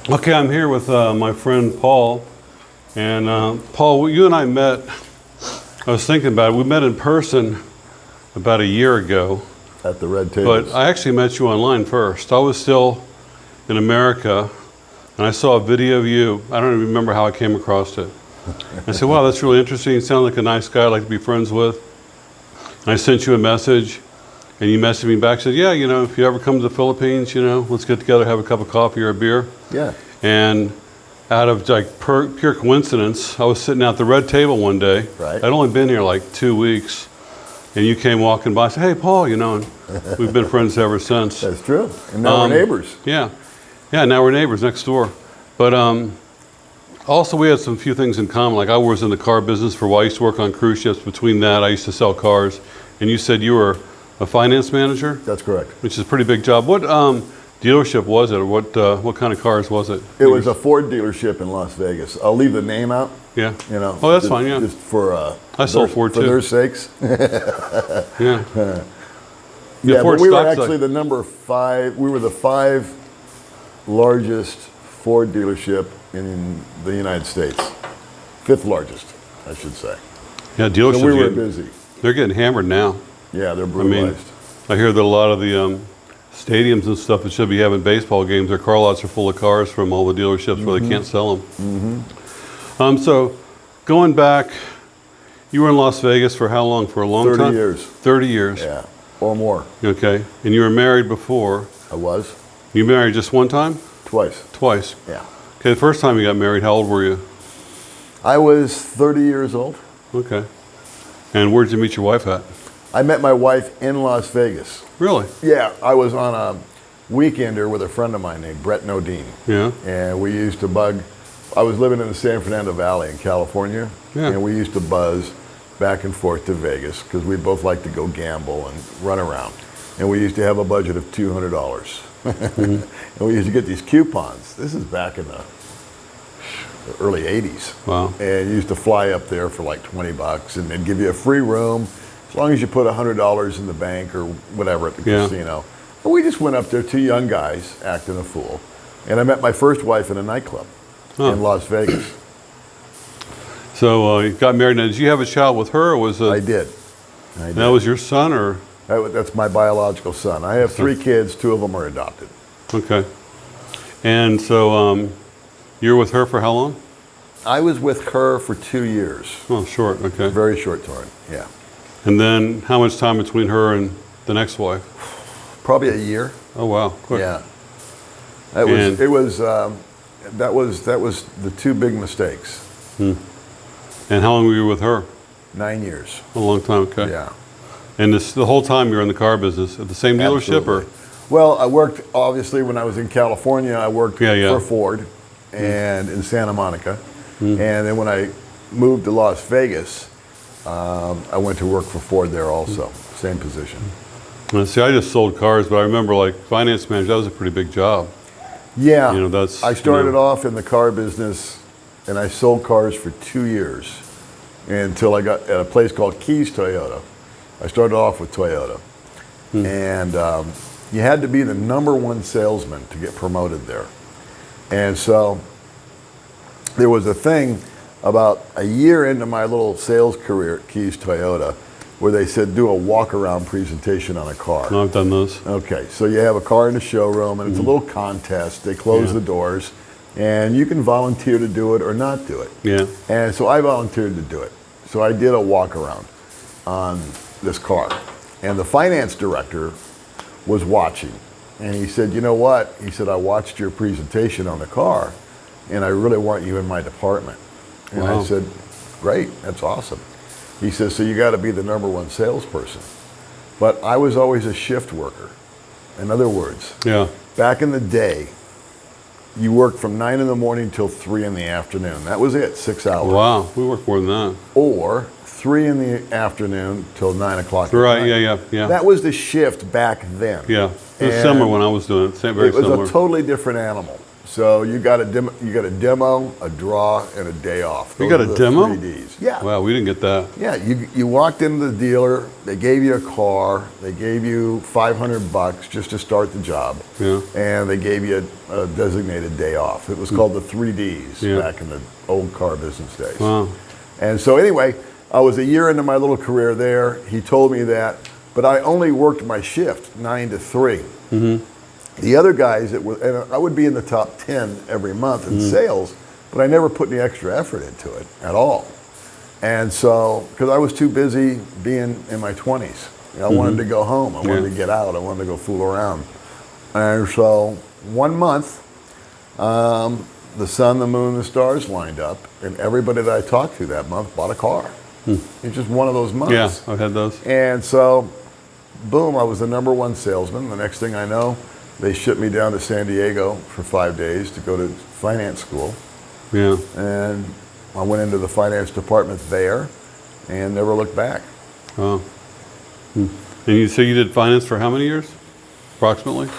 Okay, I'm here with my friend Paul. And Paul, you and I met, I was thinking about it, we met in person about a year ago. At the red tables. But I actually met you online first. I was still in America, and I saw a video of you. I don't even remember how I came across it. I said, wow, that's really interesting. You sound like a nice guy I'd like to be friends with. And I sent you a message, and you messaged me back, said, yeah, you know, if you ever come to the Philippines, you know, let's get together, have a cup of coffee or a beer. Yeah. And out of like pure coincidence, I was sitting at the red table one day. Right. I'd only been here like 2 weeks. And you came walking by, I said, hey, Paul, you know, and we've been friends ever since. That's true. And now we're neighbors. Yeah. Yeah, now we're neighbors next door. But also we had some few things in common. Like I was in the car business for a while. I used to work on cruise ships. Between that, I used to sell cars. And you said you were a finance manager? That's correct. Which is a pretty big job. What dealership was it, or what kind of cars was it? It was a Ford dealership in Las Vegas. I'll leave the name out. Yeah. You know. Oh, that's fine, yeah. Just for I sold Ford for too. their sakes. Yeah. Yeah, Ford but we were stock's actually the number 5. We were the 5 largest Ford dealership in the United States. 5th largest, I should say. Yeah, dealerships. So we were busy. They're getting hammered now. Yeah, they're I brutalized. mean, I hear that a lot of the stadiums and stuff that should be having baseball games, their car lots are full of cars from all the dealerships where they can't sell them. So going back, you were in Las Vegas for how long? For a long 30 time? years. 30 years. Yeah, or more. Okay. And you were married before. I was. You married just one time? Twice. Twice. Yeah. Okay, the first time you got married, how old were you? I was 30 years old. Okay. And where did you meet your wife at? I met my wife in Las Vegas. Really? Yeah, I was on a weekender with a friend of mine named Brett Nodine. Yeah. And we used to I was living in the San Fernando Valley in California. Yeah. And we used to buzz back and forth to Vegas because we both like to go gamble and run around. And we used to have a budget of $200. And we used to get these coupons. This is back in the early 80s. Wow. And you used to fly up there for like $20 and they'd give you a free room as long as you put $100 in the bank or whatever at the casino. And we just went up there, 2 young guys acting a fool. And I met my first wife in a nightclub in Las Vegas. So you got married. Now, did you have a child with her, or was it? I did. That was your son, or? That's my biological son. I have 3 kids, 2 of them are adopted. Okay. And so you were with her for how long? I was with her for 2 years. Oh, short. Okay. Very short time, yeah. And then how much time between her and the next wife? Probably a year. Oh, wow. Quick. Yeah. That was the 2 big mistakes. And how long were you with her? 9 years. A long time. Okay. Yeah. And the whole time you were in the car business at the same dealership, Absolutely. or? Well, I worked, obviously, when I was in California, I worked Yeah. for Ford and in Santa Monica. And then when I moved to Las Vegas, I went to work for Ford there also, same position. See, I just sold cars, but I remember like finance manager, that was a pretty big job. Yeah, You know, that's, I you started know. off in the car business and I sold cars for 2 years until I got at a place called Keys Toyota. I started off with Toyota. And you had to be the #1 salesman to get promoted there. And so there was a thing about a year into my little sales career at Keys Toyota where they said do a walk-around presentation on a car. No, I've done those. Okay, so you have a car in the showroom and it's a little contest. They close the doors and you can volunteer to do it or not do it. Yeah. And so I volunteered to do it. So I did a walk-around on this car. And the finance director was watching. And he said, you know what? He said, I watched your presentation on the car and I really want you in my department. And Wow. I said, great, that's awesome. He says, so you got to be the #1 salesperson. But I was always a shift worker. In other words, Yeah. back in the day, you worked from 9 in the morning till 3 in the afternoon. That was it, 6 hours. Wow. We work more than that. Or 3 in the afternoon till 9 o'clock. Right. at night. Yeah. That was the shift back then. Yeah. It was And similar when I was doing it. Very it was similar. a totally different animal. So you got a demo, a draw, and a day off. You got a demo? 3Ds. Yeah. Wow, we didn't get that. Yeah, you walked into the dealer, they gave you a car, they gave you $500 just to start the job, Yeah. and they gave you a designated day off. It was called the 3Ds Yeah. back in the old car business days. Wow. And so anyway, I was a year into my little career there. He told me that, but I only worked my shift, 9 to 3. The other guys, and I would be in the top 10 every month in sales, but I never put any extra effort into it at all. And so, because I was too busy being in my 20s. I wanted to go home. I wanted to get out. I wanted to go fool around. And so, one month, the sun, the moon, the stars lined up, and everybody that I talked to that month bought a car. It's just one of those months. Yeah, I've had those. And so, boom, I was the #1 salesman. The next thing I know, they shipped me down to San Diego for 5 days to go to finance school. Yeah. And I went into the finance department there and never looked back. Oh. And you say you did finance for how many years, approximately?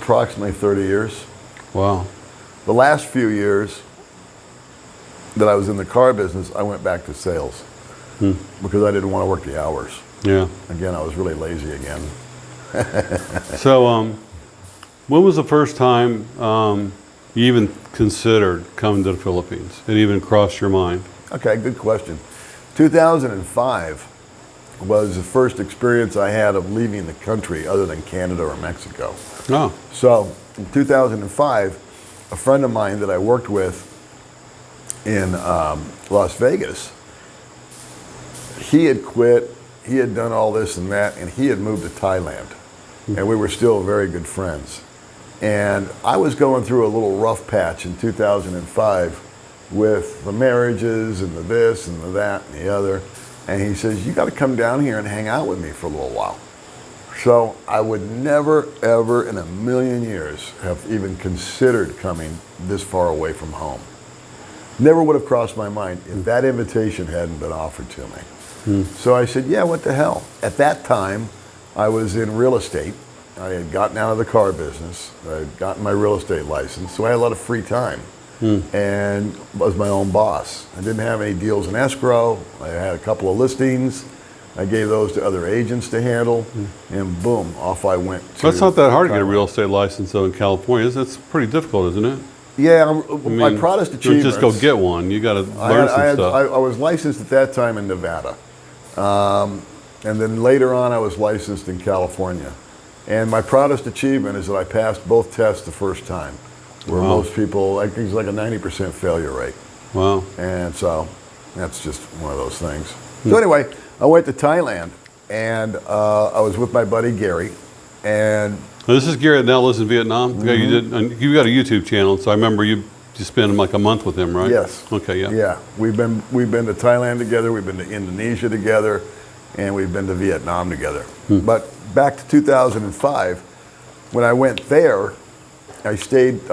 Approximately 30 years. Wow. The last few years that I was in the car business, I went back to sales because I didn't want to work the hours. Yeah. Again, I was really lazy again. So, when was the first time you even considered coming to the Philippines? It even crossed your mind? Okay, good question. 2005 was the first experience I had of leaving the country other than Canada or Mexico. Oh. So, in 2005, a friend of mine that I worked with in Las Vegas, he had quit, he had done all this and that, and he had moved to Thailand. And we were still very good friends. And I was going through a little rough patch in 2005 with the marriages and the this and the that and the other. And he says, you got to come down here and hang out with me for a little while. So I would never, ever in a million years have even considered coming this far away from home. Never would have crossed my mind if that invitation hadn't been offered to me. So I said, yeah, what the hell? At that time, I was in real estate. I had gotten out of the car business. I had gotten my real estate license, so I had a lot of free time and was my own boss. I didn't have any deals in escrow. I had a couple of listings. I gave those to other agents to handle, and boom, off I went. That's not that hard to get a real estate license, though, in California. That's pretty difficult, isn't it? Yeah, I mean, my proudest you achievement. just go get one. You got to learn some stuff. I was licensed at that time in Nevada. And then later on, I was licensed in California. And my proudest achievement is that I passed both tests the first time, where most people, I think it's like a 90% failure rate. Wow. And so that's just one of those things. So anyway, I went to Thailand, and I was with my buddy Gary. And This is Gary that now lives in Vietnam. The guy you did, and you got a YouTube channel, so I remember you spent like a month with him, right? yes. Okay, yeah. Yeah, we've been to Thailand together, we've been to Indonesia together, and we've been to Vietnam together. But back to 2005, when I went there, I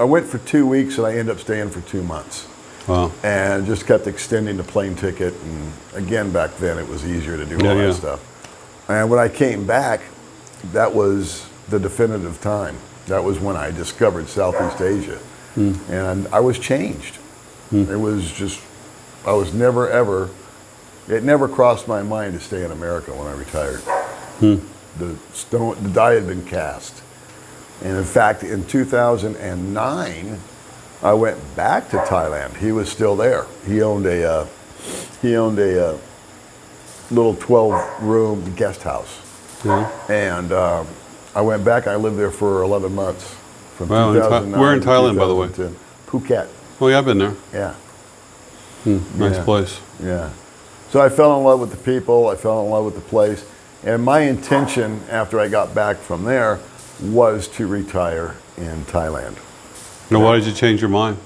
went for 2 weeks and I ended up staying for 2 months. Wow. And just kept extending the plane ticket. And again, back then it was easier to do all that stuff. And when I came back, that was the definitive time. That was when I discovered Southeast Asia. And I was changed. It was just, I was never ever, it never crossed my mind to stay in America when I retired. The die had been cast. And in fact, in 2009, I went back to Thailand. He was still there. He owned a little 12-room guest house. And I went back. I lived there for 11 months. From 2009 Where in Thailand, by the way? Phuket. Oh, yeah, I've been there. Yeah. Nice place. Yeah. So I fell in love with the people. I fell in love with the place. And my intention after I got back from there was to retire in Thailand. Now, why did you change your mind?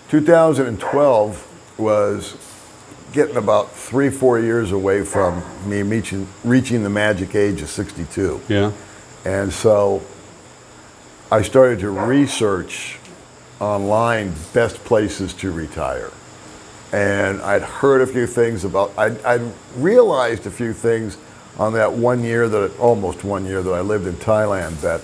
2012 was getting about 3-4 years away from me reaching the magic age of 62. Yeah. And so I started to research online best places to retire. And I'd heard a few things I'd realized a few things on that almost 1 year that I lived in Thailand that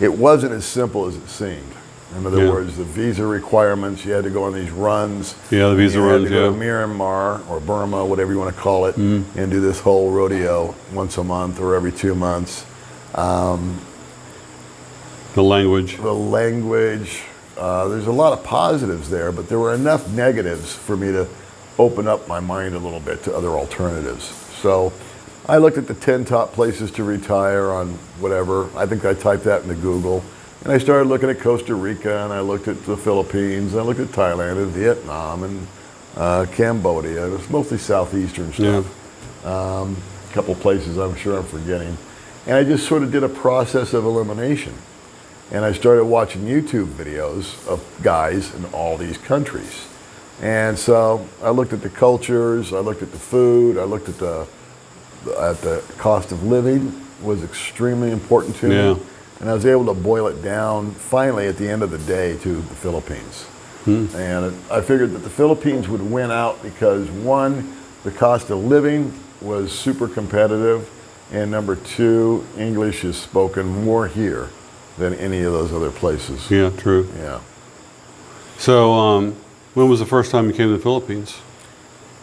it wasn't as simple as it seemed. In other Yeah. words, the visa requirements, you had to go on these runs. Yeah, the visa you runs, had to go yeah. to Myanmar or Burma, whatever you want to call it, and do this whole rodeo once a month or every 2 months. The language. The language, there's a lot of positives there, but there were enough negatives for me to open up my mind a little bit to other alternatives. So I looked at the 10 top places to retire on whatever. I think I typed that into Google. And I started looking at Costa Rica, and I looked at the Philippines, and I looked at Thailand and Vietnam and Cambodia. It was mostly southeastern stuff. Yeah. A couple places I'm sure I'm forgetting. And I just sort of did a process of elimination. And I started watching YouTube videos of guys in all these countries. And so I looked at the cultures, I looked at the food, I looked at the cost of living was extremely important to Yeah. me. And I was able to boil it down finally at the end of the day to the Philippines. And I figured that the Philippines would win out because one, the cost of living was super competitive, and number two, English is spoken more here than any of those other places. Yeah, true. Yeah. So, when was the first time you came to the Philippines?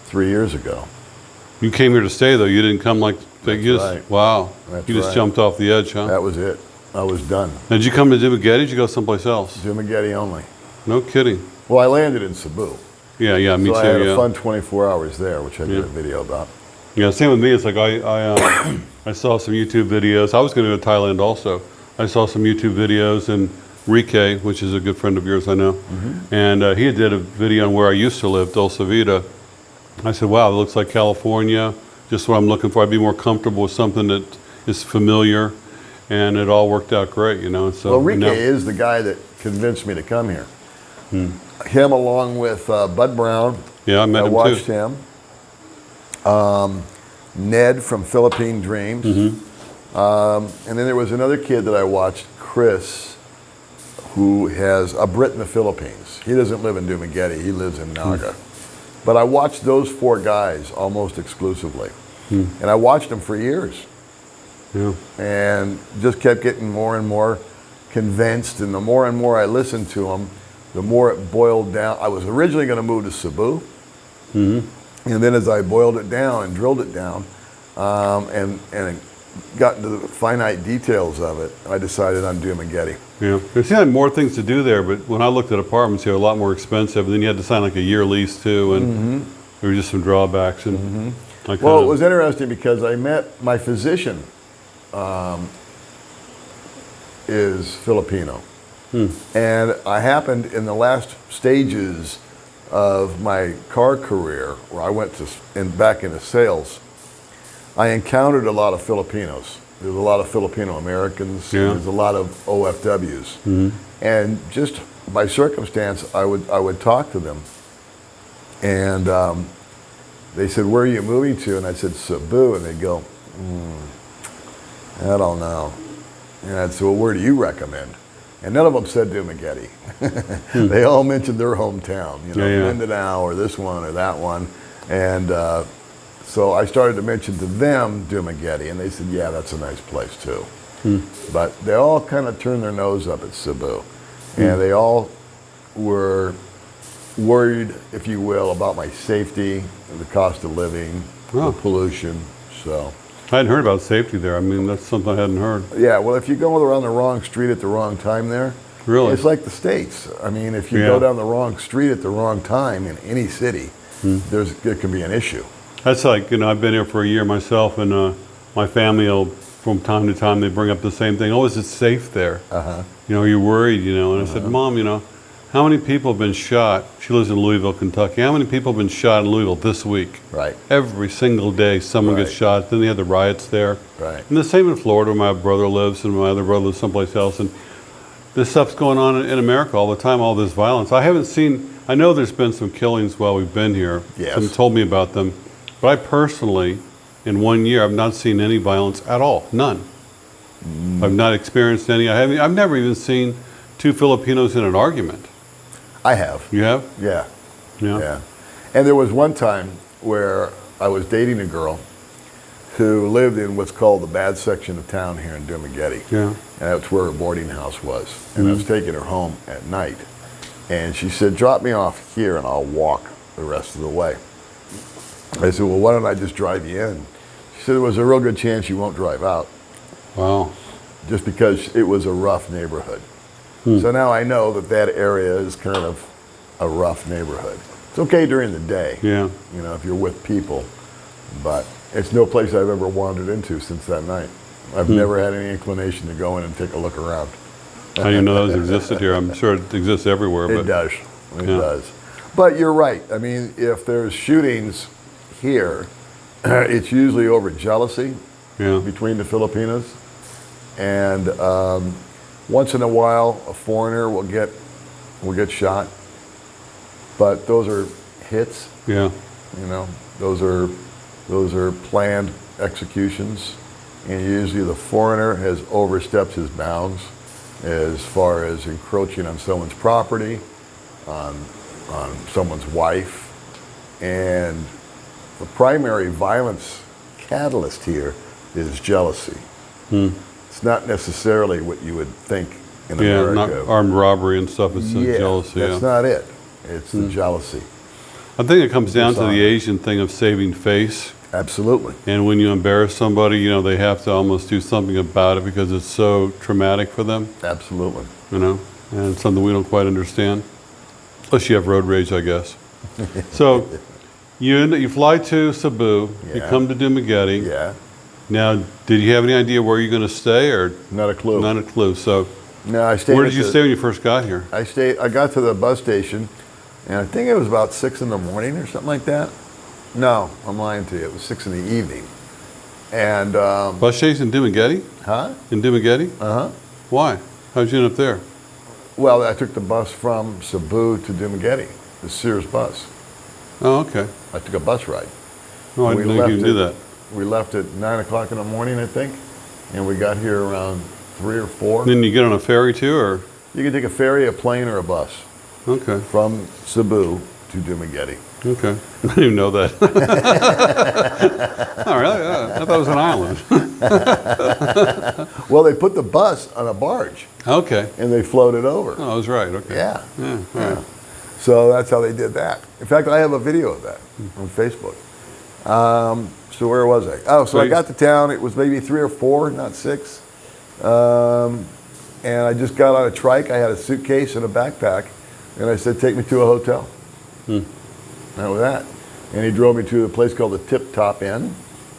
3 years ago. You came here to stay, though. You didn't come like you just, right. wow. That's you just right. jumped off the edge, huh? That was it. I was done. Now, did you come to Dumaguete? Did you go someplace else? Dumaguete only. No kidding. Well, I landed in Cebu. Yeah, me So too. I had yeah. a fun 24 hours there, which I did Yeah. a video about. Yeah, same with me. It's like I saw some YouTube videos. I was going to go to Thailand also. I saw some YouTube videos, and Rike, which is a good friend of yours, I know, and he did a video on where I used to live, Dulce Vita. I said, wow, it looks like California, just what I'm looking for. I'd be more comfortable with something that is familiar, and it all worked out great, you know. So Well, Rike now- is the guy that convinced me to come here. Him along with Bud Brown. Yeah, I met him watched too. him. Ned from Philippine Dreams. And then there was another kid that I watched, Chris, who has a Brit in the Philippines. He doesn't live in Dumaguete, he lives in Naga. But I watched those four guys almost exclusively. And I watched them for years. Yeah. And just kept getting more and more convinced. And the more and more I listened to them, the more it boiled down. I was originally going to move to Cebu. And then as I boiled it down and drilled it down and got into the finite details of it, I decided on Dumaguete. Yeah, there seemed like more things to do there, but when I looked at apartments, they were a lot more expensive. And then you had to sign like a year lease too, and there were just some drawbacks. And I Well, kinda- it was interesting because I met my physician is Filipino. And I happened in the last stages of my car career, where I went back into sales, I encountered a lot of Filipinos. There's a lot of Filipino Americans. Yeah. There's a lot of OFWs. And just by circumstance, I would talk to them. And they said, "Where are you moving to?" And I said, "Cebu." And they'd go, "I don't know." And I'd say, "Well, where do you recommend?" And none of them said Dumaguete. They all mentioned their hometown, you know, Yeah, yeah. Mindanao or this one or that one. And so I started to mention to them Dumaguete, and they said, "Yeah, that's a nice place too." But they all kind of turned their nose up at Cebu. And they all were worried, if you will, about my safety, the cost of living, Oh. the pollution. So, I hadn't heard about safety there. I mean, that's something I hadn't heard. yeah, well, if you go around the wrong street at the wrong time there, Really? it's like the States. I mean, if you Yeah. go down the wrong street at the wrong time in any city, there can be an issue. That's like, you know, I've been here for a year myself, and my family will, from time to time, they bring up the same thing. Oh, is it safe there? You know, are you worried, you know? And I said, Mom, you know, how many people have been shot? She lives in Louisville, Kentucky. How many people have been shot in Louisville this week? Right. Every single day someone gets Right. shot. Then they had the riots there. Right. And the same in Florida where my brother lives and my other brother lives someplace else. And this stuff's going on in America all the time, all this violence. I haven't seen, I know there's been some killings while we've been here. Yes. Someone told me about them. But I personally, in 1 year, I've not seen any violence at all. None. I've not experienced any. I've never even seen two Filipinos in an argument. I have. You have? Yeah. Yeah. Yeah. And there was one time where I was dating a girl who lived in what's called the bad section of town here in Dumaguete. Yeah. And that's where her boarding house was. And I was taking her home at night. And she said, drop me off here and I'll walk the rest of the way. I said, well, why don't I just drive you in? She said, there was a real good chance you won't drive out. Wow. Just because it was a rough neighborhood. So now I know that that area is kind of a rough neighborhood. It's okay during the day, Yeah. you know, if you're with people, but it's no place I've ever wandered into since that night. I've never had any inclination to go in and take a look around. I didn't even know those existed here. I'm sure it exists everywhere. But It does. It does. But you're right. I mean, if there's shootings here, it's usually over jealousy Yeah. between the Filipinos. And once in a while, a foreigner will get shot. But those are hits. Yeah. You know, those are planned executions, and usually the foreigner has overstepped his bounds as far as encroaching on someone's property, on someone's wife, and the primary violence catalyst here is jealousy. It's not necessarily what you would think in Yeah. America. Not armed robbery and stuff. It's jealousy. That's not it. It's the jealousy. I think it comes down to the Dishonor. Asian thing of saving face. Absolutely. And when you embarrass somebody, you know, they have to almost do something about it because it's so traumatic for them, Absolutely. you know, and it's something we don't quite understand. Unless you have road rage, I guess. So you fly to Cebu, you Yeah. come to Dumaguete. Yeah. Now, did you have any idea where you're going to stay or Not a clue. not a clue? So No, I stayed. where at did you the- stay when you first got here? I got to the bus station, and I think it was about 6 in the morning or something like that. No, I'm lying to you. It was 6 in the evening. And, Bus station in Dumaguete? huh? In Dumaguete? Uh-huh. Why? How'd you end up there? Well, I took the bus from Cebu to Dumaguete, the Sears bus. Oh, okay. I took a bus ride. Oh, I We didn't know you left could do it- that. We left at 9 o'clock in the morning, I think, and we got here around 3 or 4. Then you get on a ferry too, or? You can take a ferry, a plane, or a bus Okay. from Cebu to Dumaguete. Okay. I didn't even know that. Oh, really? I thought it was an island. Well, they put the bus on a barge, Okay. and they floated over. Oh, I was right. Okay. Yeah. Yeah. All right. So that's how they did that. In fact, I have a video of that on Facebook. So where was I? Oh, so I Right. got to town. It was maybe 3 or 4, not 6. And I just got on a trike. I had a suitcase and a backpack. And I said, take me to a hotel. That was that. And he drove me to a place called the Tip Top Inn.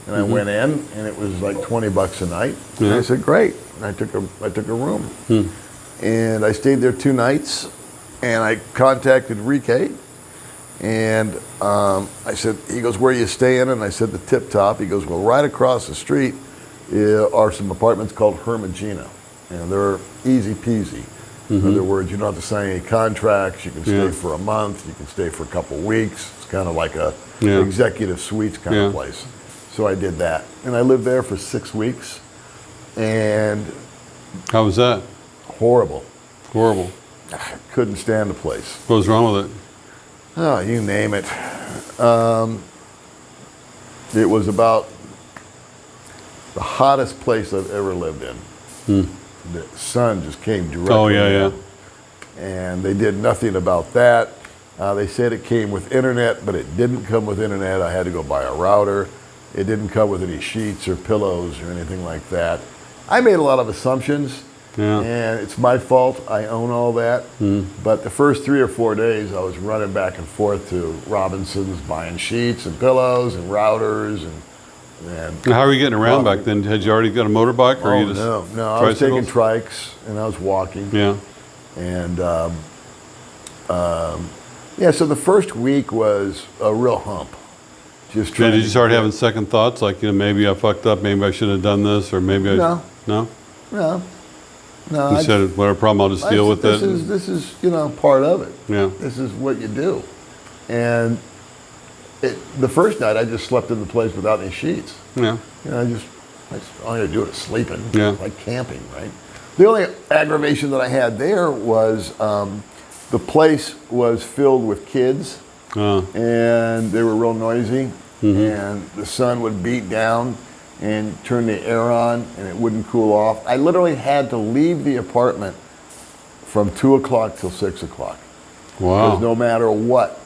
And I went in, and it was like $20 a night. And I said, great. And I took a room. And I stayed there 2 nights. And I contacted Rike. And I said, he goes, where are you staying? And I said, the Tip Top. He goes, well, right across the street are some apartments called Hermagina. And they're easy peasy. In other words, you don't have to sign any contracts. You can stay Yeah. for a month. You can stay for a couple weeks. It's kind of like a Yeah. executive suites kind Yeah. of place. So I did that. And I lived there for 6 weeks. And How was that? horrible. Horrible. Couldn't stand the place. What was wrong with it? Oh, you name it. It was about the hottest place I've ever lived in. The sun just came directly. Oh, yeah, yeah. And they did nothing about that. They said it came with internet, but it didn't come with internet. I had to go buy a router. It didn't come with any sheets or pillows or anything like that. I made a lot of assumptions. Yeah. And it's my fault. I own all that. But the first 3 or 4 days, I was running back and forth to Robinson's, buying sheets and pillows and routers and How were you getting around Coffee. back then? Had you already got a motorbike, or oh you just no, I was taking tricycles? trikes and I was walking. Yeah. And yeah, so the first week was a real hump. Just trying Did you to start get- having second thoughts, like, you know, maybe I fucked up, maybe I should have done this, or maybe I No. no? No, no. You I- said, whatever problem, I'll just I- deal with this it. Is, this is, you know, part of it. Yeah. This is what you do. And the first night, I just slept in the place without any sheets. Yeah. You know, all I had to do is sleeping. Yeah. Like camping, right? The only aggravation that I had there was the place was filled with kids, and they were real noisy, and the sun would beat down, and turn the air on and it wouldn't cool off. I literally had to leave the apartment from 2 o'clock till 6 o'clock. Wow. Because no matter what,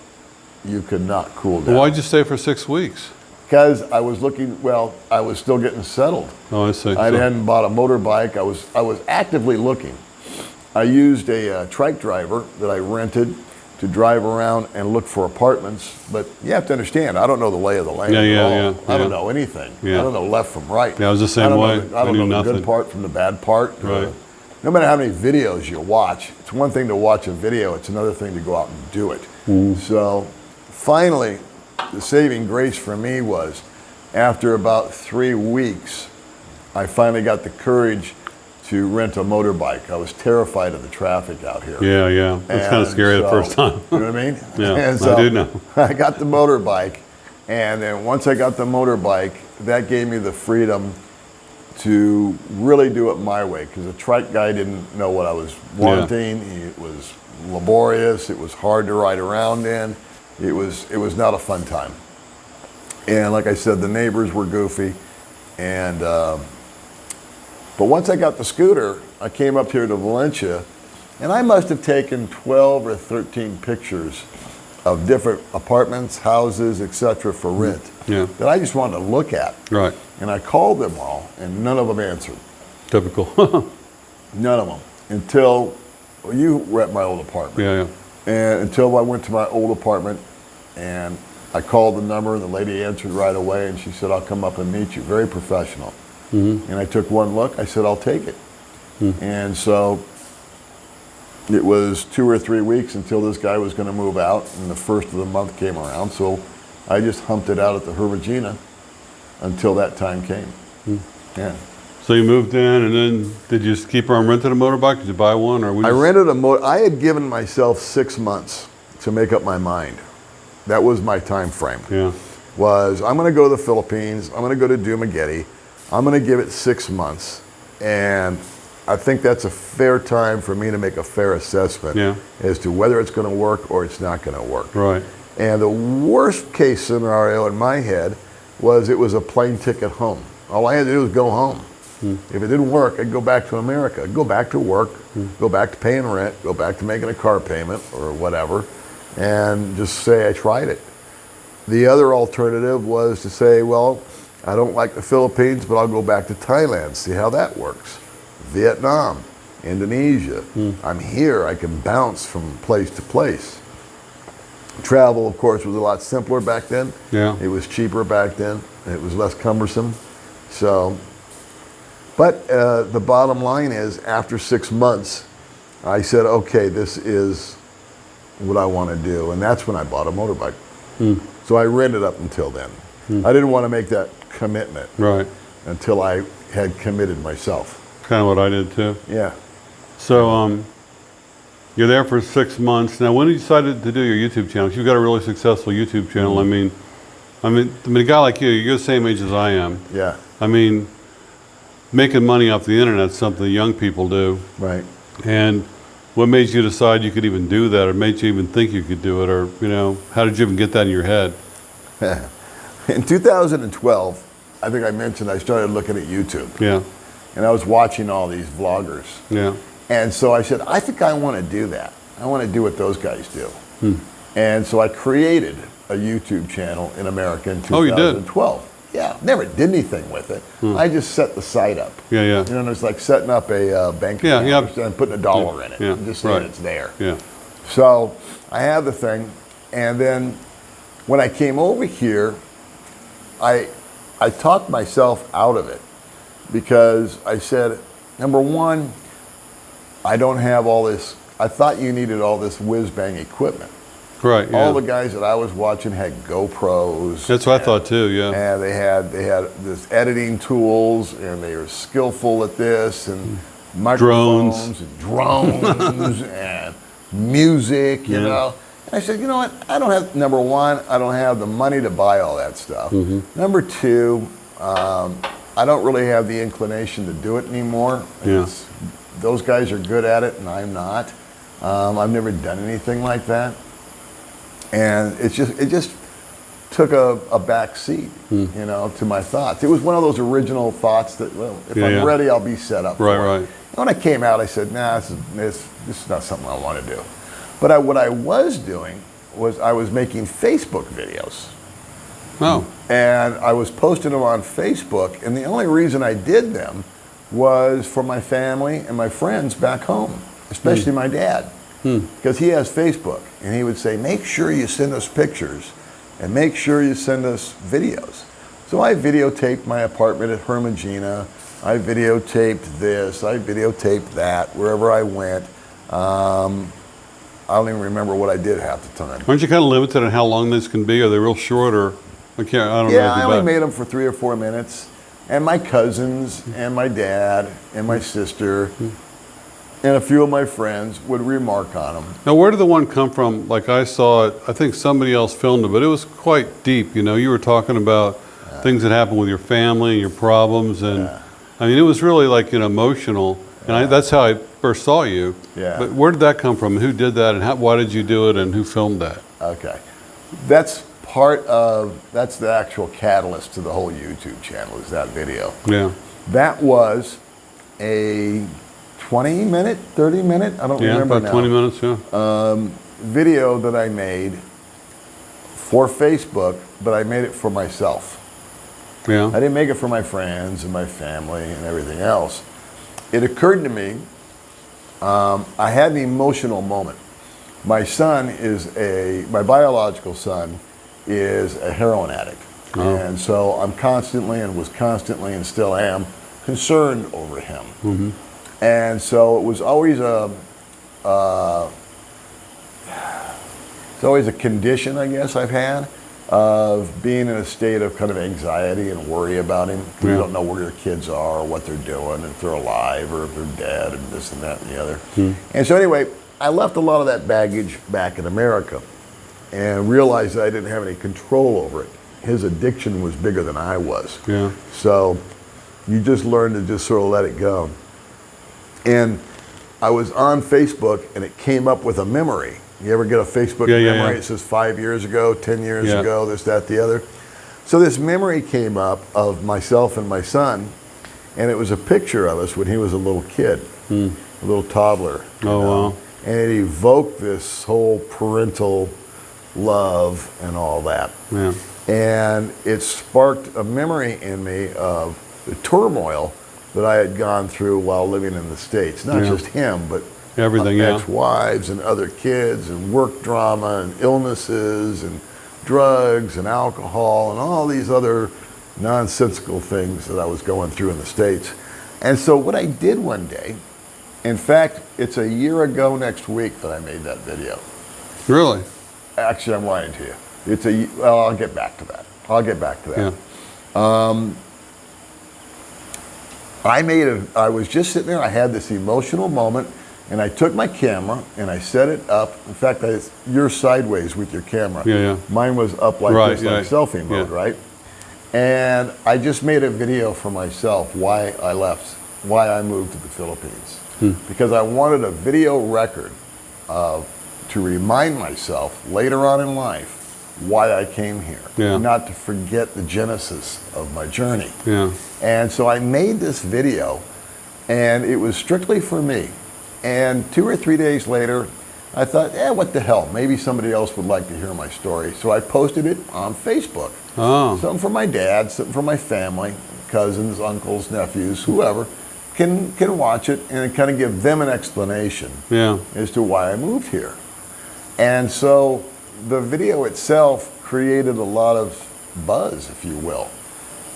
you could not cool down. Well, why'd you stay for 6 weeks? Because I was looking, well, I was still getting settled. Oh, I see. I hadn't bought a motorbike. I was actively looking. I used a trike driver that I rented to drive around and look for apartments. But you have to understand, I don't know the lay of the land at all. I don't know anything. Yeah. I don't know left from right. Yeah, I was the same way. I don't knew know the nothing. good part from the bad part. Right. No matter how many videos you watch, it's one thing to watch a video, it's another thing to go out and do it. So finally, the saving grace for me was after about 3 weeks, I finally got the courage to rent a motorbike. I was terrified of the traffic out here. Yeah, yeah. It's kind of scary the first time. You know what I mean? Yeah, And so I do know. I got the motorbike, and then once I got the motorbike, that gave me the freedom to really do it my way, because the trike guy didn't know what I was wanting. It was laborious. It was hard to ride around in. It was not a fun time. And like I said, the neighbors were goofy. And but once I got the scooter, I came up here to Valencia, and I must have taken 12 or 13 pictures of different apartments, houses, etc. for rent Yeah. that I just wanted to look at. Right. And I called them all, and none of them answered. Typical. None of them. Until, well, you were at my old apartment. Yeah, yeah. And until I went to my old apartment, and I called the number, and the lady answered right away, and she said, "I'll come up and meet you." Very professional. And I took one look. I said, "I'll take it." And so it was 2 or 3 weeks until this guy was going to move out, and the first of the month came around. So I just humped it out at the Hervagina until that time came. Yeah. So you moved in, and then did you just keep on renting a motorbike? Did you buy one, or we I just- rented a motor. I had given myself 6 months to make up my mind. That was my time frame. Yeah. Was I'm going to go to the Philippines. I'm going to go to Dumaguete. I'm going to give it 6 months, and I think that's a fair time for me to make a fair assessment Yeah. as to whether it's going to work or it's not going to work. Right. And the worst case scenario in my head was it was a plane ticket home. All I had to do was go home. If it didn't work, I'd go back to America. I'd go back to work, go back to paying rent, go back to making a car payment or whatever, and just say I tried it. The other alternative was to say, well, I don't like the Philippines, but I'll go back to Thailand, see how that works. Vietnam, Indonesia. I'm here, I can bounce from place to place. Travel, of course, was a lot simpler back then. Yeah. It was cheaper back then. It was less cumbersome. So, but the bottom line is, after 6 months, I said, okay, this is what I want to do. And that's when I bought a motorbike. So I rented up until then. I didn't want to make that commitment Right. until I had committed myself. Kind of what I did too. Yeah. So you're there for 6 months. Now, when did you decide to do your YouTube channel? 'Cause you've got a really successful YouTube channel. I mean, a guy like you, you're the same age as I am. Yeah. I mean, making money off the internet is something young people do. Right. And what made you decide you could even do that, or made you even think you could do it, or how did you even get that in your head? In 2012, I think I mentioned I started looking at YouTube. Yeah. And I was watching all these vloggers. Yeah. And so I said, I think I want to do that. I want to do what those guys do. And so I created a YouTube channel in America in 2012. Oh, you did? Yeah, never did anything with it. I just set the site up. Yeah, yeah. You know, it's like setting up a bank Yeah, account yeah. and putting $1 in it. Yeah, And just saying right. it's there. Yeah. So I had the thing, and then when I came over here, I talked myself out of it, because I said, number one, I don't have all this. I thought you needed all this whiz-bang equipment. Right. Yeah. All the guys that I was watching had GoPros. That's what I thought too. Yeah. And they had this editing tools, and they were skillful at this, and microphones, and drones, and music. You know. And I said, you know what? I don't have, number one, I don't have the money to buy all that stuff. Number two, I don't really have the inclination to do it anymore. Yeah. Those guys are good at it, and I'm not. I've never done anything like that. And it just took a back seat, you know, to my thoughts. It was one of those original thoughts that, well, if I'm ready, I'll be set up for it. Right. And when I came out, I said, nah, this is not something I want to do. But what I was doing was I was making Facebook videos. Oh. And I was posting them on Facebook, and the only reason I did them was for my family and my friends back home, especially my dad, because he has Facebook, and he would say, make sure you send us pictures and make sure you send us videos. So I videotaped my apartment at Hermagina. I videotaped this, I videotaped that, wherever I went. I don't even remember what I did half the time. Aren't you kind of limited on how long these can be? Are they real short, or I don't know. Yeah, I only made them for 3 or 4 minutes. And my cousins and my dad and my sister and a few of my friends would remark on them. Now, where did the one come from? Like, I saw it, I think somebody else filmed it, but it was quite deep. You know, you were talking about things that happened with your family and your problems, and I mean, it was really like, you know, emotional. And that's how I first saw you. Yeah. But where did that come from? Who did that, and why did you do it, and who filmed that? Okay. That's the actual catalyst to the whole YouTube channel, is that video. Yeah. That was a 20-minute, 30-minute, I don't remember about now. 20 minutes, yeah. Video that I made for Facebook, but I made it for myself. Yeah. I didn't make it for my friends and my family and everything else. It occurred to me, I had an emotional moment. My biological son is a heroin addict. Oh. And so I'm constantly, and was constantly, and still am, concerned over him. And so it was always it's always a condition, I guess, I've had of being in a state of kind of anxiety and worry about him. We don't know where your kids are, or what they're doing, if they're alive or if they're dead, and this and that and the other. And so anyway, I left a lot of that baggage back in America and realized that I didn't have any control over it. His addiction was bigger than I was. Yeah. So you just learn to just sort of let it go. And I was on Facebook, and it came up with a memory. You ever get a Facebook memory? It says 5 years ago, 10 years ago, this, that, the other. So this memory came up of myself and my son, and it was a picture of us when he was a little kid, a little toddler. Oh, wow. And it evoked this whole parental love and all that. Yeah. And it sparked a memory in me of the turmoil that I had gone through while living in the States. Not just him, but everything, ex-wives and other kids, and work drama and illnesses and drugs and alcohol and all these other nonsensical things that I was going through in the States. And so what I did one day, in fact, it's a year ago next week that I made that video. Really? Actually, I'm lying to you. Well, I'll get back to that. Yeah. I was just sitting there, I had this emotional moment, and I took my camera and I set it up. In fact, you're sideways with your camera. Yeah. Mine was up like this, like selfie mode, right? And I just made a video for myself why I left, why I moved to the Philippines. Because I wanted a video record to remind myself later on in life why I came here, not to forget the genesis of my journey. Yeah. And so I made this video, and it was strictly for me. And 2 or 3 days later, I thought, what the hell? Maybe somebody else would like to hear my story. So I posted it on Facebook. Oh. Something for my dad, something for my family, cousins, uncles, nephews, whoever can watch it and kind of give them an explanation as to why I moved here. And so the video itself created a lot of buzz, if you will.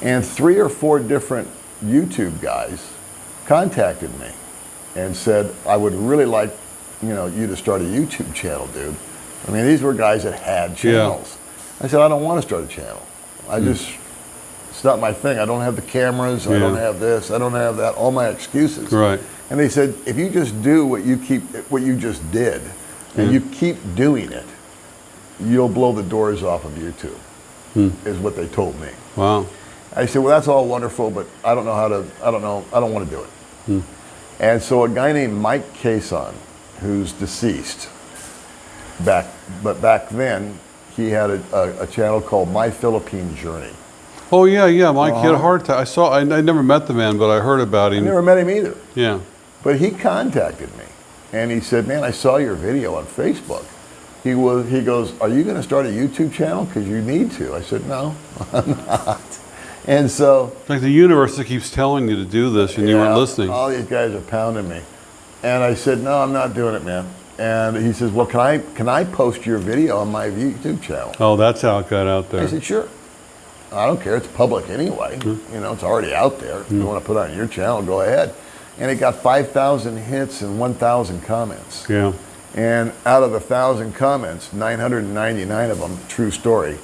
And 3 or 4 different YouTube guys contacted me and said, I would really like, you to start a YouTube channel, dude. I mean, these were guys that had channels. I said, I don't want to start a channel. It's not my thing. I don't have the cameras. I don't have this. I don't have that. All my excuses. Right. And they said, if you just do what you just did, and you keep doing it, you'll blow the doors off of YouTube, is what they told me. Wow. I said, well, that's all wonderful, but I don't want to do it. And so a guy named Mike Cason, who's deceased, back then, he had a channel called My Philippine Journey. Oh yeah, yeah. Mike, he had a heart attack. I never met the man, but I heard about I him. never met him either. Yeah. But he contacted me, and he said, "Man, I saw your video on Facebook." He goes, "Are you going to start a YouTube channel? Because you need to." I said, "No, I'm not." And so, Like the universe that keeps telling you to do this, and you weren't listening. all these guys are pounding me, and I said, "No, I'm not doing it, man." And he says, "Well, can I post your video on my YouTube channel?" Oh, that's how it got out there. I said, "Sure. I don't care. It's public anyway. You know, it's already out there. If you want to put it on your channel, go ahead." And it got 5,000 hits and 1,000 comments. Yeah. And out of the 1,000 comments, 999 of them, true story,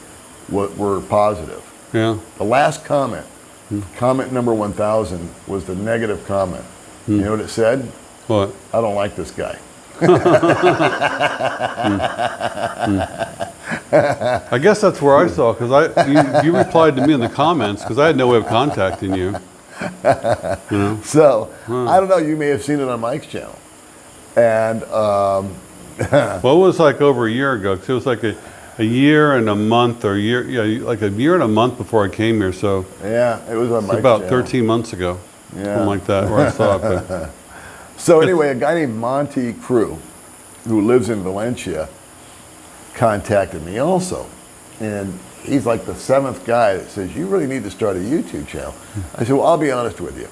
were positive. Yeah. The last comment, comment number 1,000, was the negative comment. You know what it said? What? "I don't like this guy." I guess that's where I saw, because you replied to me in the comments, because I had no way of contacting you. You know? So, I don't know, you may have seen it on Mike's channel. And Well, it was like over a year ago, 'cause it was like a year and a month, or like a year and a month before I came here. So yeah, it was on Mike's about channel. 13 months ago, Yeah. something like that, where I saw it. But So anyway, a guy named Monty Crew, who lives in Valencia, contacted me also. And he's like the 7th guy that says, "You really need to start a YouTube channel." I said, "Well, I'll be honest with you.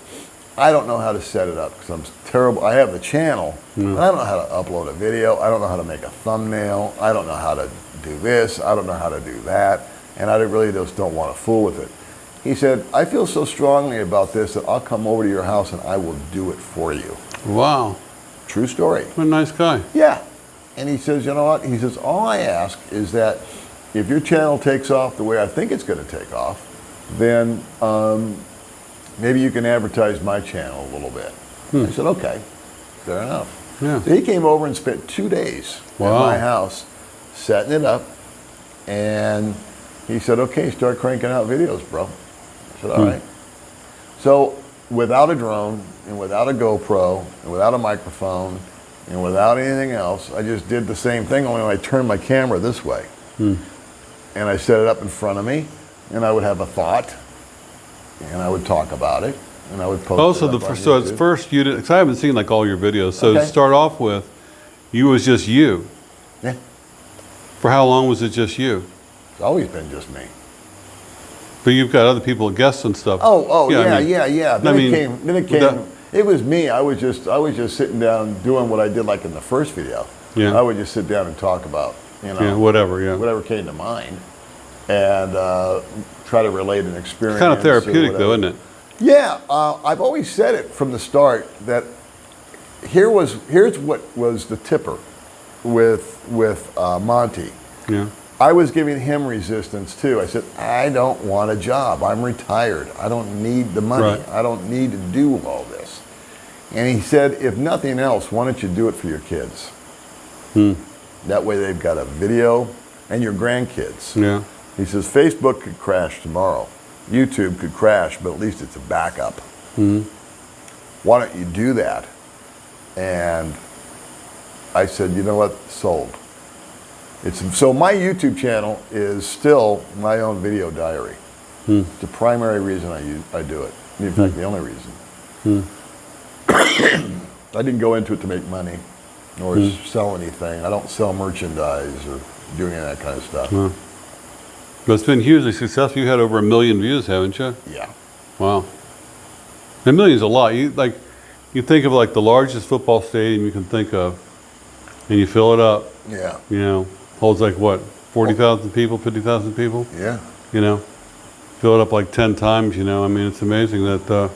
I don't know how to set it up because I'm terrible. I have the channel, but I don't know how to upload a video. I don't know how to make a thumbnail. I don't know how to do this. I don't know how to do that. And I really just don't want to fool with it." He said, "I feel so strongly about this that I'll come over to your house and I will do it for you." wow, True story. what a nice guy. Yeah. And he says, "You know what?" He says, "All I ask is that if your channel takes off the way I think it's going to take off, then maybe you can advertise my channel a little bit." I said, "Okay, fair enough." Yeah. So he came over and spent 2 days at Wow. my house setting it up. And he said, "Okay, start cranking out videos, bro." I said, "All right." So without a drone and without a GoPro and without a microphone and without anything else, I just did the same thing, only I turned my camera this way. And I set it up in front of me, and I would have a thought, and I would talk about it, and I would post Also, it up on so it's YouTube. first you did, because I haven't seen like all your videos. So Okay. to start off with, you was just you. Yeah, For how long was it just you? it's always been just me. But you've got other people, guests and stuff. Oh, Yeah, yeah, I mean- yeah. Then I it mean, came. Then it without- came. It was me. I was just sitting down doing what I did like in the first video. Yeah. I would just sit down and talk about, Yeah, whatever, yeah. whatever came to mind, and try to relate an experience. Kind of or therapeutic though, whatever. isn't it? Yeah, I've always said it from the start that here's what was the tipper with Monty. Yeah. I was giving him resistance too. I said, "I don't want a job. I'm retired. I don't need the money. Right. I don't need to do all this." And he said, "If nothing else, why don't you do it for your kids? That way they've got a video, and your grandkids." Yeah. He says, "Facebook could crash tomorrow. YouTube could crash, but at least it's a backup. Why don't you do that?" And I said, "You know what? Sold." So my YouTube channel is still my own video diary. It's the primary reason I do it. In fact, the only reason. I didn't go into it to make money or sell anything. I don't sell merchandise or do any of that kind of stuff. But it's been hugely successful. You had over 1 million views, haven't you? Yeah. Wow. 1 million's a lot. You think of like the largest football stadium you can think of, and you fill it up. Yeah. You know, holds like what, 40,000 people, 50,000 people. Yeah. You know, fill it up like 10 times. You know, I mean, it's amazing that.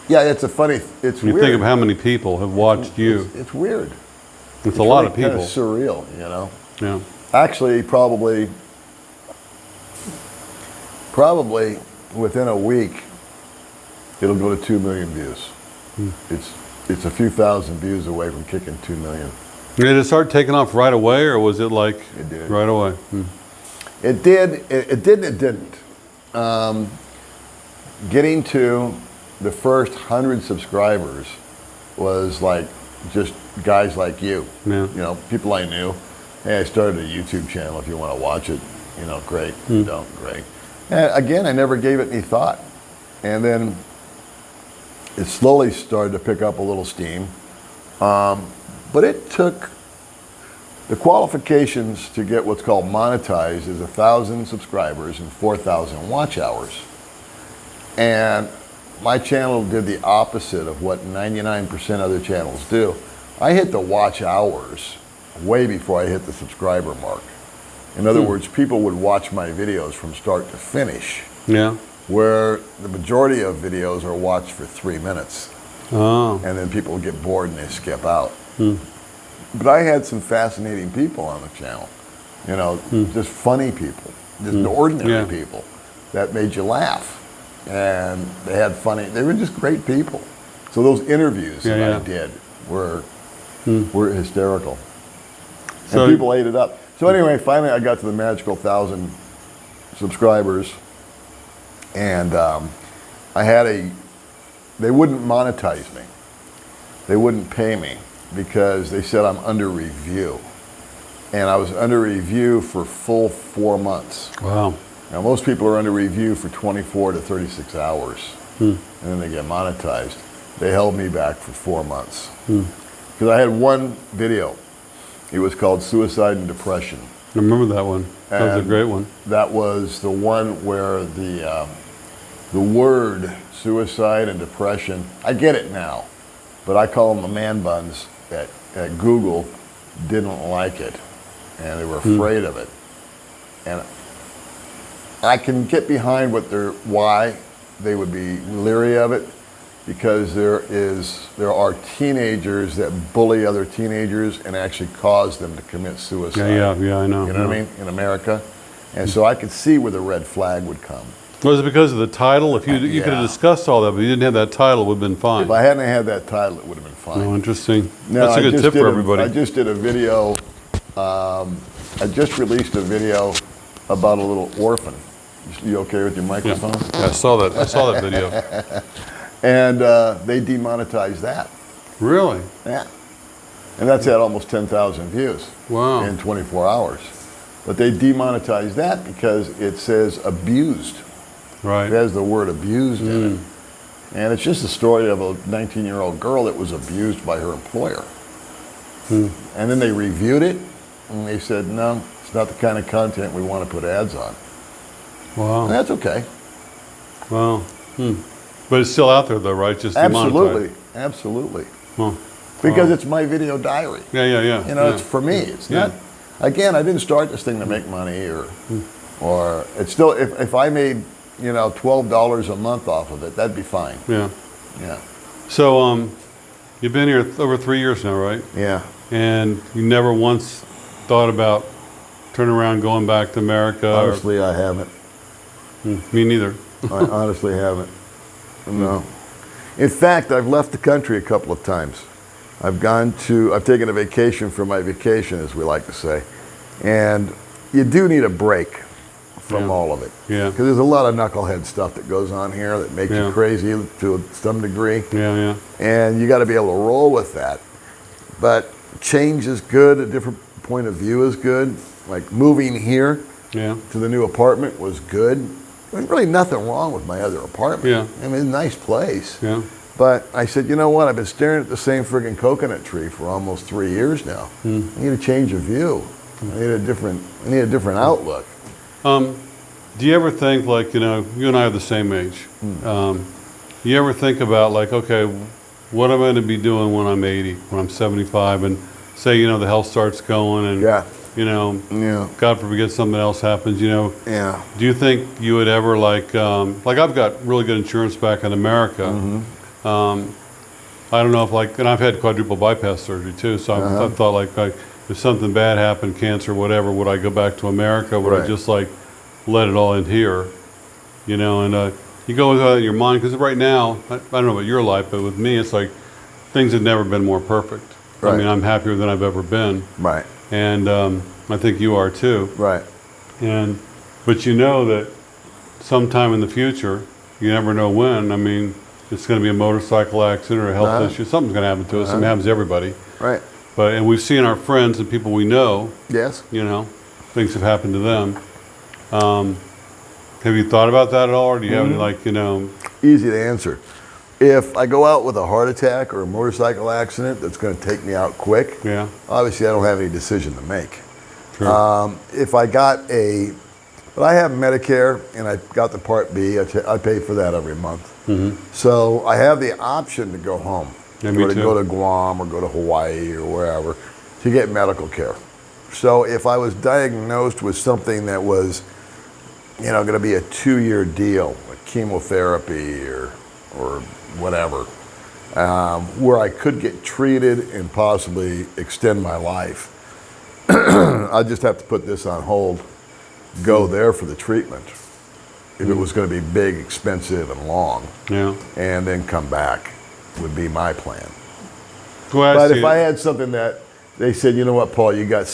Yeah, it's a funny. It's You weird. think of how many people have watched you. It's weird. It's a lot of really people. Kind of surreal, you know. Yeah. Actually, probably within a week, it'll go to 2 million views. It's a few thousand views away from kicking 2 million. Did it start taking off right away, or was it like It did. right away? It did. It did. It didn't. Getting to the first 100 subscribers was like just guys like you. Yeah. You know, people I knew Hey, I started a YouTube channel. If you want to watch it, you know, great. If you don't, great. And again, I never gave it any thought. And then it slowly started to pick up a little steam. But it took, the qualifications to get what's called monetized is 1,000 subscribers and 4,000 watch hours. And my channel did the opposite of what 99% other channels do. I hit the watch hours way before I hit the subscriber mark. In other words, people would watch my videos from start to finish. Yeah. Where the majority of videos are watched for 3 minutes. Oh. And then people get bored and they skip out. But I had some fascinating people on the channel. You know, just funny people, just ordinary people that made you laugh. And they had funny, they were just great people. So those interviews that I did were hysterical. So, and people ate it up. So anyway, finally I got to the magical 1,000 subscribers. And I had they wouldn't monetize me. They wouldn't pay me because they said I'm under review. And I was under review for full 4 months. wow. Now most people are under review for 24 to 36 hours. And then they get monetized. They held me back for 4 months. Because I had one video. It was called Suicide and Depression. I remember that one. That was a great one. That was the one where the word suicide and depression, I get it now, but I call them the man buns at Google, didn't like it, and they were afraid of it. And I can get behind why they would be leery of it, because there are teenagers that bully other teenagers and actually cause them to commit suicide. Yeah, I know. You know what I mean? In America. And so I could see where the red flag would come. Was it because of the title? If you could have discussed all that, but you didn't have that title, it would have been fine. If I hadn't had that title, it would have been fine. Oh, interesting. No, That's a good tip for everybody. I just did a video. I just released a video about a little orphan. You okay with your microphone? Yeah, I saw that. I saw that video. And they demonetized that. Really? Yeah. And that's had almost 10,000 views Wow. in 24 hours. But they demonetized that because it says abused. Right. It has the word abused in it. And it's just a story of a 19-year-old girl that was abused by her employer. And then they reviewed it, and they said, no, it's not the kind of content we want to put ads on. Wow. And that's okay. Wow. But it's still out there, though, right? Just Absolutely. demonetized. Absolutely. Well, Because it's my video diary. yeah. You know, it's for me. It's not, again, I didn't start this thing to make money or it's still, if I made, you know, $12 a month off of it, that'd be fine. Yeah. Yeah. So, you've been here over 3 years now, right? Yeah. And you never once thought about turning around, going back to America? Honestly, I haven't. Me neither. I honestly haven't. No. In fact, I've left the country a couple of times. I've taken a vacation for my vacation, as we like to say. And you do need a break from all of it. Yeah. Because there's a lot of knucklehead stuff that goes on here that makes you crazy to some degree. Yeah. And you got to be able to roll with that. But change is good. A different point of view is good. Like moving here to the new apartment was good. There's really nothing wrong with my other apartment. Yeah. I mean, it's a nice place. Yeah. But I said, you know what? I've been staring at the same friggin' coconut tree for almost 3 years now. I need a change of view. I need a different outlook. Do you ever think, like, you know, you and I are the same age. You ever think about, like, okay, what am I going to be doing when I'm 80, when I'm 75, and say, you know, the health starts going and, you know, God forbid something else happens, you know. Yeah. Do you think you would ever, like I've got really good insurance back in America. I don't know if, like, and I've had quadruple bypass surgery too, so I've thought, like, if something bad happened, cancer, whatever, would I go back to America? Would I just, like, let it all in here? You know, and you go with that in your mind, because right now, I don't know about your life, but with me, it's like things have never been more perfect. I mean, I'm happier than I've ever been. Right. And I think you are too. Right. But you know that sometime in the future, you never know when, I mean, it's going to be a motorcycle accident or a health issue. Something's going to happen to us. Something happens to everybody. Right. and we've seen our friends and people we know, Yes. you know, things have happened to them. Have you thought about that at all, or do you have any, like, you know? Easy to answer. If I go out with a heart attack or a motorcycle accident that's going to take me out quick, Yeah. obviously I don't have any decision to make. Sure. If I got but I have Medicare and I got the Part B. I pay for that every month. So I have the option to go home, Yeah, me or to too. go to Guam or go to Hawaii or wherever to get medical care. So if I was diagnosed with something that was, you know, going to be a 2-year deal, like chemotherapy or whatever, where I could get treated and possibly extend my life, I just have to put this on hold, go there for the treatment, if it was going to be big, expensive, and long, Yeah. and then come back would be my plan. The way I But see if it- I had something that they said, you know what, Paul, you got